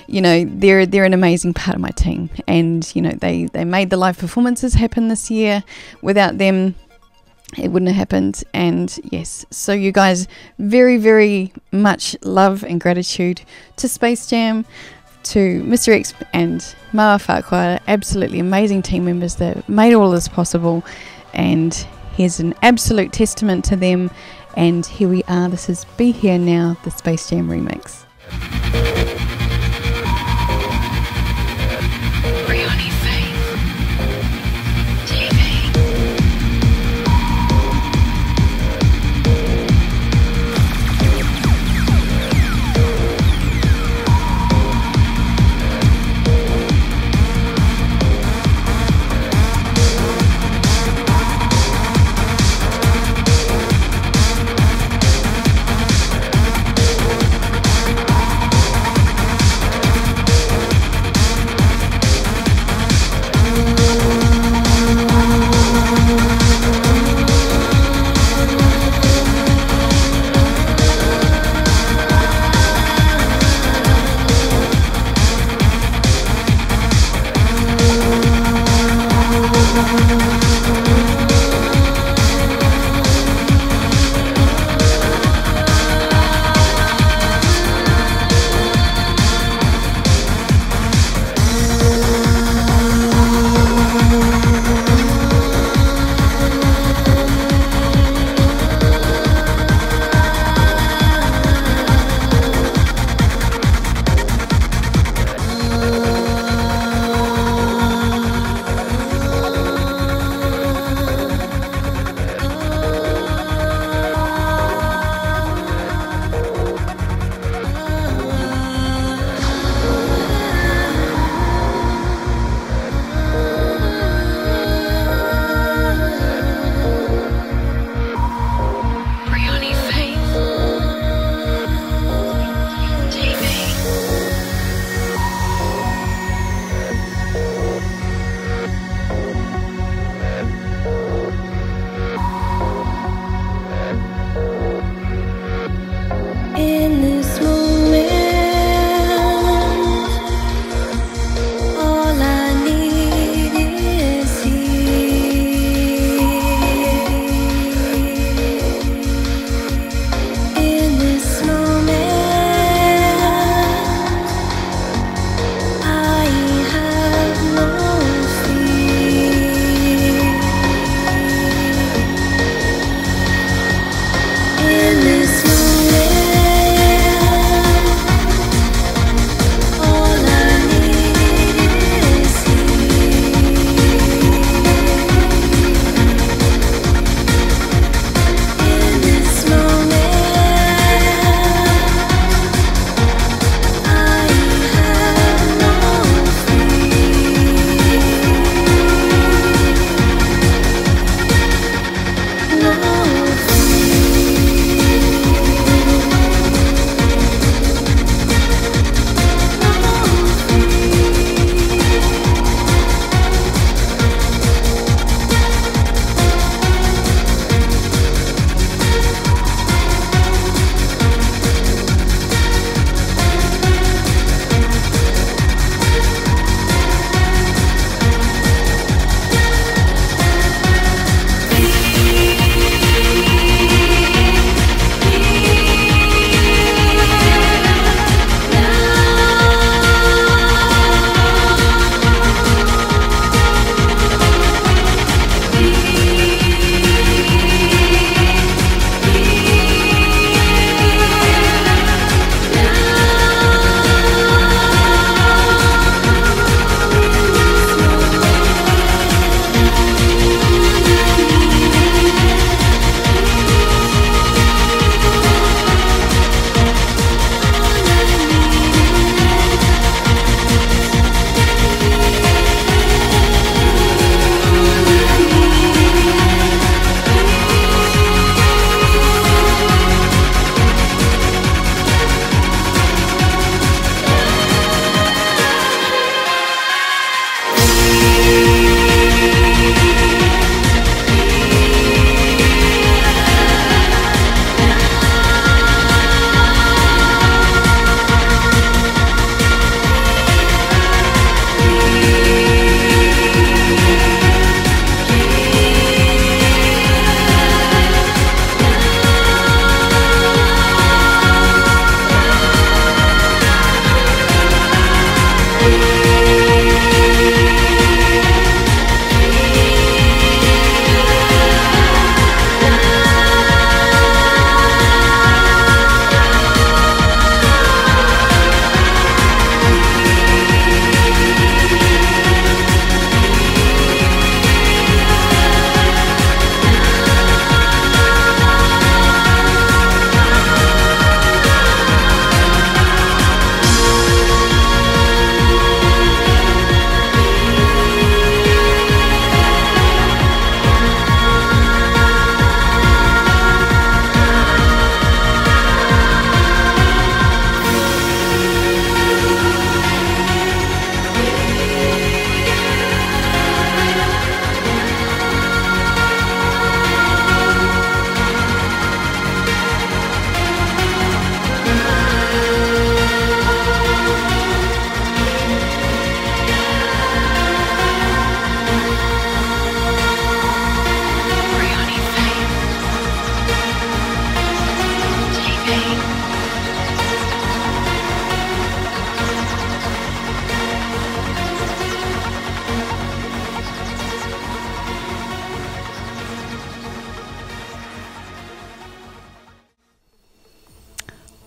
You know, they're an amazing part of my team, and you know, they made the live performances happen this year. Without them, it wouldn't have happened. And yes, so you guys, very much love and gratitude to Space Jam, to Mr. X and Maua Whakwa, absolutely amazing team members that made all this possible. And here's an absolute testament to them. And here we are, this is Be Here Now, the Space Jam remix. Brioni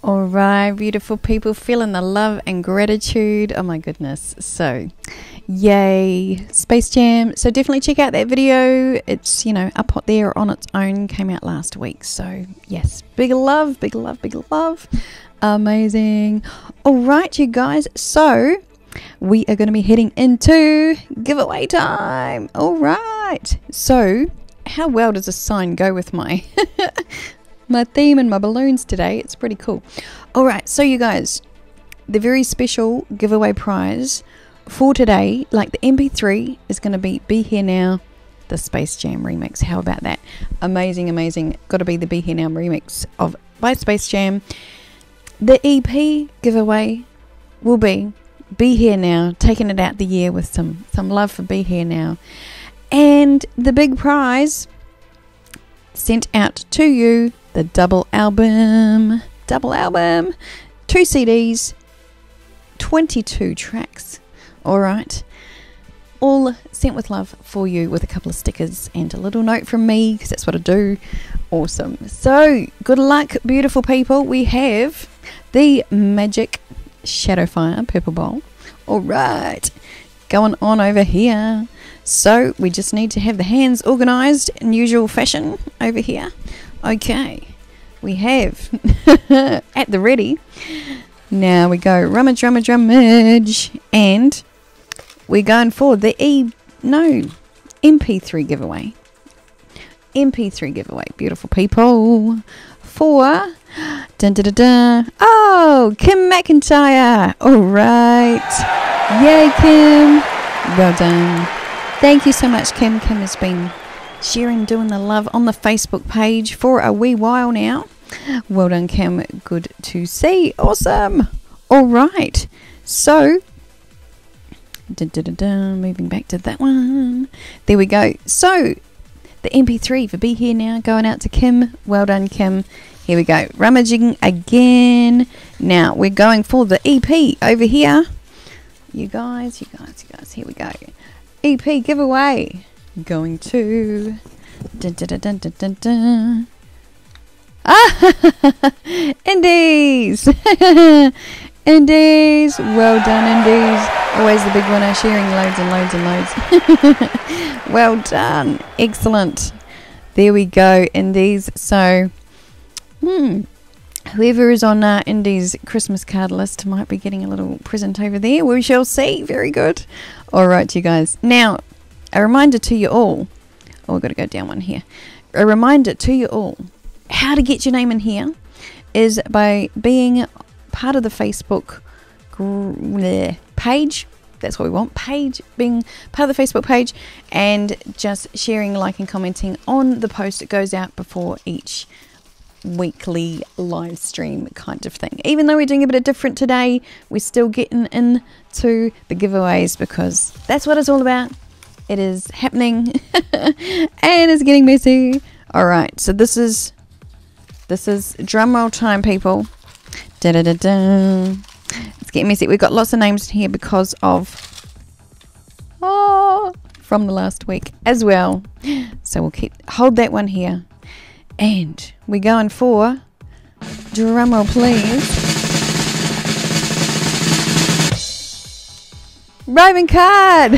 All right, beautiful people, feeling the love and gratitude. Oh my goodness. So, yay, Space Jam. So definitely check out that video. It's, you know, up there on its own. Came out last week. So, yes, big love, big love, big love. Amazing. All right, you guys. So, we are going to be heading into giveaway time. All right. So, how well does this sign go with my my theme and my balloons today? It's pretty cool. All right, so you guys, the very special giveaway prize for today, like the MP3, is going to be Here Now, the Space Jam remix. How about that? Amazing, amazing. Got to be the Be Here Now remix by Space Jam. The EP giveaway will be Here Now, taking it out the year with some love for Be Here Now. And the big prize sent out to you, the double album, 2 CDs, 22 tracks. All right, all sent with love for you, with a couple of stickers and a little note from me, because that's what I do. Awesome. So good luck, beautiful people. We have the Magic Shadowfire Purple Bowl. All right, going on over here. So we just need to have the hands organized in usual fashion over here. Okay, we have at the ready. Now we go rummage, rummage, rummage, and we're going for the MP3 giveaway. MP3 giveaway, beautiful people. For oh, Kim McIntyre. All right, yay, Kim. Well done. Thank you so much, Kim. Kim has been sharing, doing the love on the Facebook page for a wee while now. Well done, Kim. Good to see. Awesome. All right. So, moving back to that one. There we go. So, the MP3 for Be Here Now going out to Kim. Well done, Kim. Here we go. Rummaging again. Now, we're going for the EP over here. You guys. Here we go. EP giveaway going to Indies. Indies, well done, Indies. Always the big winner, sharing loads and loads and loads. Well done, excellent. There we go, Indies. So whoever is on Indies' Christmas card list might be getting a little present over there. We shall see. Very good. All right, you guys. Now, a reminder to you all. Oh, I've got to go down one here. A reminder to you all. How to get your name in here is by being part of the Facebook page That's what we want. Page, being part of the Facebook page, and just sharing, liking, commenting on the post that goes out before each weekly live stream kind of thing. Even though we're doing a bit of different today, we're still getting into the giveaways because that's what it's all about. It is happening and it's getting messy. All right, so this is drum roll time, people. Da da da da. It's getting messy. We've got lots of names here because of from the last week as well. So we'll hold that one here. And we're going for, drum roll please, Roving card.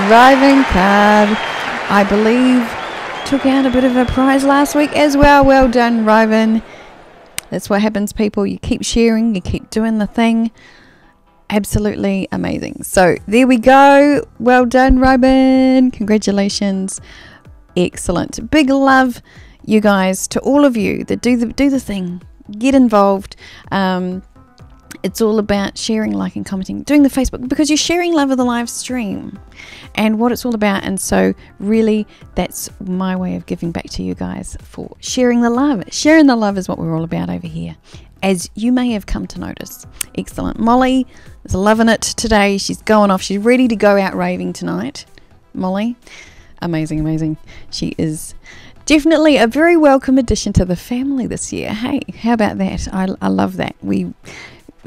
Roving card, I believe, took out a bit of a prize last week as well. Well done, Roving. That's what happens, people. You keep sharing, you keep doing the thing. Absolutely amazing. So there we go. Well done, Roving. Congratulations. Excellent. Big love, you guys, to all of you that do the thing. Get involved. It's all about sharing, liking, commenting, doing the Facebook, because you're sharing love of the live stream and what it's all about. And so really that's my way of giving back to you guys for sharing the love. Sharing the love is what we're all about over here, as you may have come to notice. Excellent. Molly is loving it today. She's going off. She's ready to go out raving tonight. Molly, amazing, amazing. She is definitely a very welcome addition to the family this year. Hey, how about that? I love that.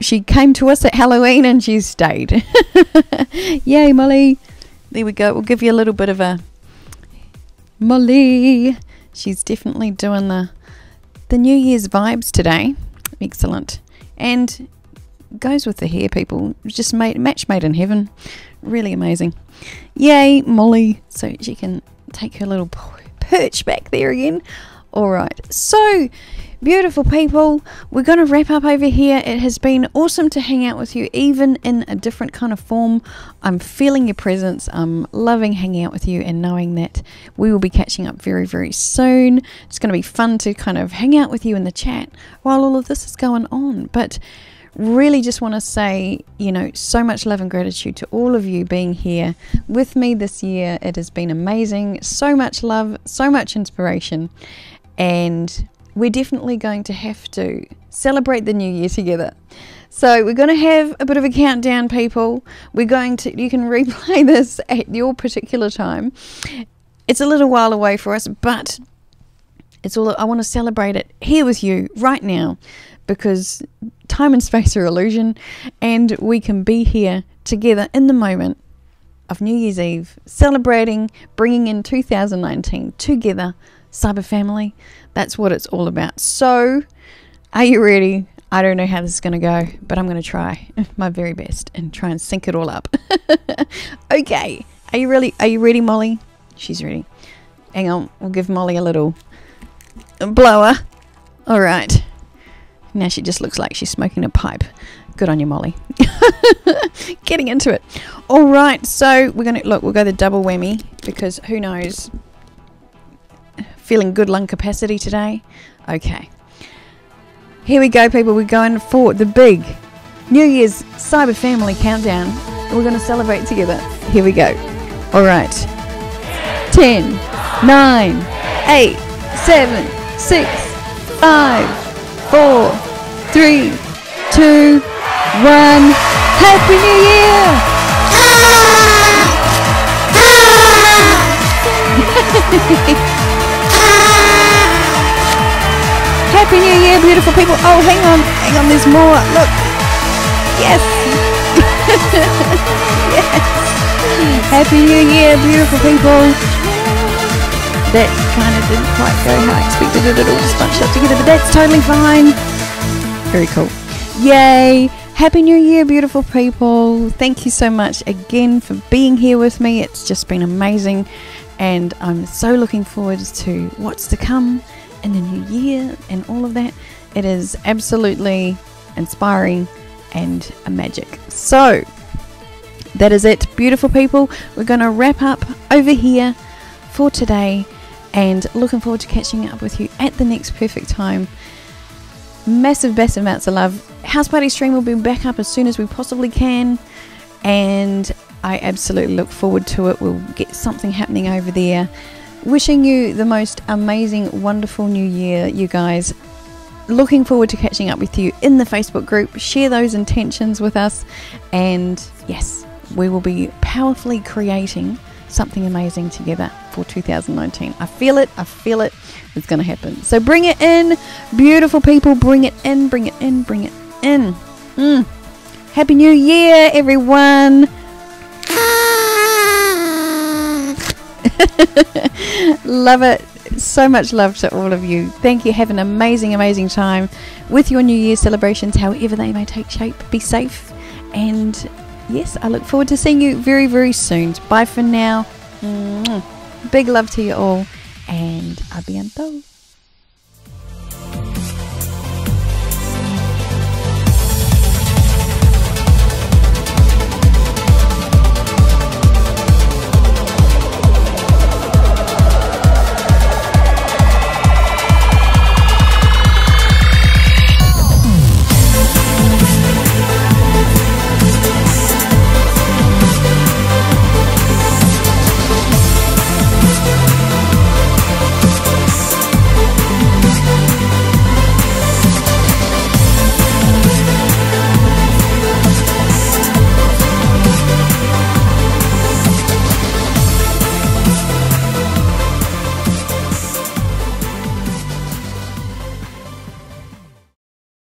She came to us at Halloween and she's stayed. Yay, Molly. There we go. We'll give you a little bit of a Molly. She's definitely doing the New Year's vibes today. Excellent. And goes with the hair, people. Just match made in heaven. Really amazing. Yay, Molly. So she can take her little perch back there again. All right. So, beautiful people, we're going to wrap up over here. It has been awesome to hang out with you, even in a different kind of form. I'm feeling your presence. I'm loving hanging out with you and knowing that we will be catching up very, very soon. It's going to be fun to kind of hang out with you in the chat while all of this is going on. But really just want to say, so much love and gratitude to all of you being here with me this year. It has been amazing. So much love, so much inspiration. And we're definitely going to have to celebrate the new year together. So we're going to have a bit of a countdown, people. You can replay this at your particular time. It's a little while away for us, but I want to celebrate it here with you right now, because time and space are illusion, and we can be here together in the moment of New Year's Eve, celebrating, bringing in 2019 together. Cyber family, that's what it's all about. So, are you ready? I don't know how this is going to go, but I'm going to try my very best and try and sync it all up. Okay, are you ready, Molly? She's ready. Hang on, we'll give Molly a little blower. All right. Now she just looks like she's smoking a pipe. Good on you, Molly. Getting into it. All right, so we'll go the double whammy, because who knows? Feeling good lung capacity today. Okay. Here we go, people. We're going for the big New Year's Cyber Family countdown. We're going to celebrate together. Here we go. All right. 10, 9, 8, 7, 6, 5, 4, 3, 2, 1. Happy New Year! Happy New Year, beautiful people. Oh, hang on, there's more. Look. Yes. Yes. Happy New Year, beautiful people. That kind of didn't quite go how I expected it. It all just bunched up together, but that's totally fine. Very cool. Yay. Happy New Year, beautiful people. Thank you so much again for being here with me. It's just been amazing. And I'm so looking forward to what's to come in the new year and all of that. It is absolutely inspiring and a magic. So that is it, beautiful people. We're going to wrap up over here for today, and looking forward to catching up with you at the next perfect time massive amounts of love. House Party stream will be back up as soon as we possibly can, and I absolutely look forward to it. We'll get something happening over there. Wishing you the most amazing, wonderful new year, you guys. Looking forward to catching up with you in the Facebook group. Share those intentions with us, and yes, we will be powerfully creating something amazing together for 2019. I feel it. It's going to happen. So bring it in, beautiful people. Bring it in. Happy New Year, everyone. Love it. So much love to all of you. Thank you. Have an amazing time with your New Year's celebrations, however they may take shape. Be safe, and yes, I look forward to seeing you very soon. Bye for now. Big love to you all, and a bientôt.